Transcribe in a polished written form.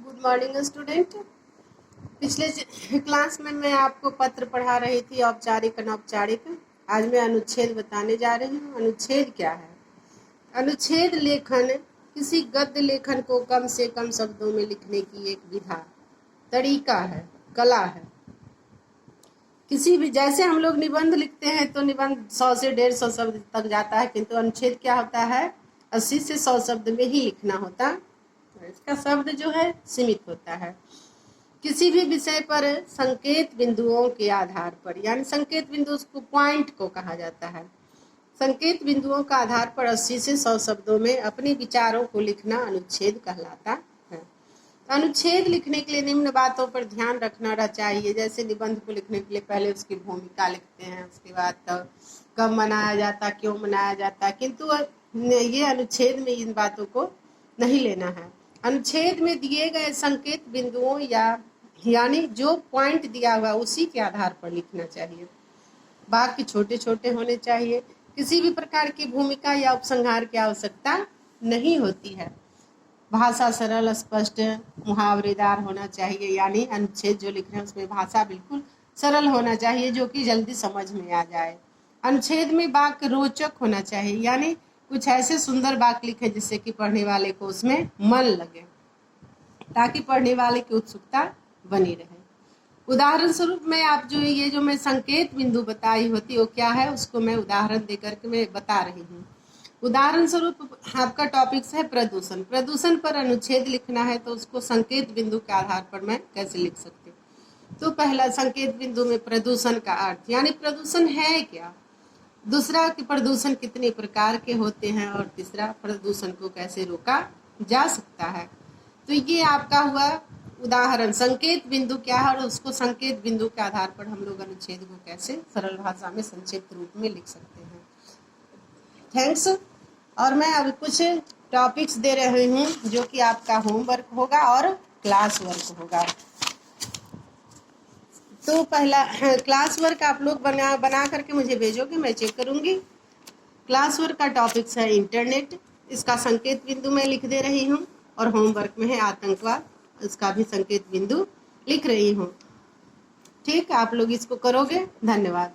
Good morning student. पिछले class में मैं आपको पत्र पढ़ा रही थी, औपचारिक अनौपचारिक। आज मैं अनुच्छेद बताने जा रही हूँ। अनुच्छेद क्या है? अनुच्छेद लेखन किसी गद्य लेखन को कम से कम शब्दों में लिखने की एक विधा, तरीका है, कला है। किसी भी, जैसे हम लोग निबंध लिखते हैं तो निबंध 100 से 150 शब्द तक जाता है, किंतु अनुच्छेद क्या होता है? 80 से 100 शब्द में ही लिखना होता है। इसका शब्द जो है सीमित होता है। किसी भी विषय पर संकेत बिंदुओं के आधार पर, यानी संकेत बिंदु उसको पॉइंट को कहा जाता है। संकेत बिंदुओं का आधार पर 80 से 100 शब्दों में अपने विचारों को लिखना अनुच्छेद कहलाता है। अनुच्छेद लिखने के लिए निम्न बातों पर ध्यान रखना चाहिए। जैसे निबंध को लिखने के लिए पहले उसकी भूमिका लिखते हैं, उसके बाद कब मनाया जाता, क्यों मनाया जाता, किंतु ये अनुच्छेद में इन बातों को नहीं लेना है। अनुच्छेद में दिए गए संकेत बिंदुओं यानी जो पॉइंट दिया हुआ उसी के आधार पर लिखना चाहिए। वाक्य छोटे छोटे होने चाहिए। किसी भी प्रकार की भूमिका या उपसंहार की आवश्यकता नहीं होती है। भाषा सरल, स्पष्ट, मुहावरेदार होना चाहिए। यानी अनुच्छेद जो लिख रहे हैं उसमें भाषा बिल्कुल सरल होना चाहिए, जो कि जल्दी समझ में आ जाए। अनुच्छेद में वाक्य रोचक होना चाहिए, यानी कुछ ऐसे सुंदर वाक्य लिखे जिससे कि पढ़ने वाले को उसमें मन लगे, ताकि पढ़ने वाले की उत्सुकता बनी रहे। उदाहरण स्वरूप मैं आप जो मैं संकेत बिंदु बताई होती वो क्या है, उसको मैं उदाहरण देकर के मैं बता रही हूँ। उदाहरण स्वरूप आपका टॉपिक है प्रदूषण। प्रदूषण पर अनुच्छेद लिखना है तो उसको संकेत बिंदु के आधार पर मैं कैसे लिख सकती हूँ? तो पहला संकेत बिंदु में प्रदूषण का अर्थ, यानी प्रदूषण है क्या। दूसरा कि प्रदूषण कितने प्रकार के होते हैं, और तीसरा प्रदूषण को कैसे रोका जा सकता है। तो ये आपका हुआ उदाहरण। संकेत बिंदु क्या है और उसको संकेत बिंदु के आधार पर हम लोग अनुच्छेद को कैसे सरल भाषा में संक्षिप्त रूप में लिख सकते हैं। थैंक्स। और मैं अब कुछ टॉपिक्स दे रही हूँ जो कि आपका होमवर्क होगा और क्लास वर्क होगा। तो पहला क्लास वर्क आप लोग बना करके मुझे भेजोगे, मैं चेक करूँगी। क्लास वर्क का टॉपिक्स है इंटरनेट, इसका संकेत बिंदु मैं लिख दे रही हूँ। और होमवर्क में है आतंकवाद, इसका भी संकेत बिंदु लिख रही हूँ। ठीक, आप लोग इसको करोगे। धन्यवाद।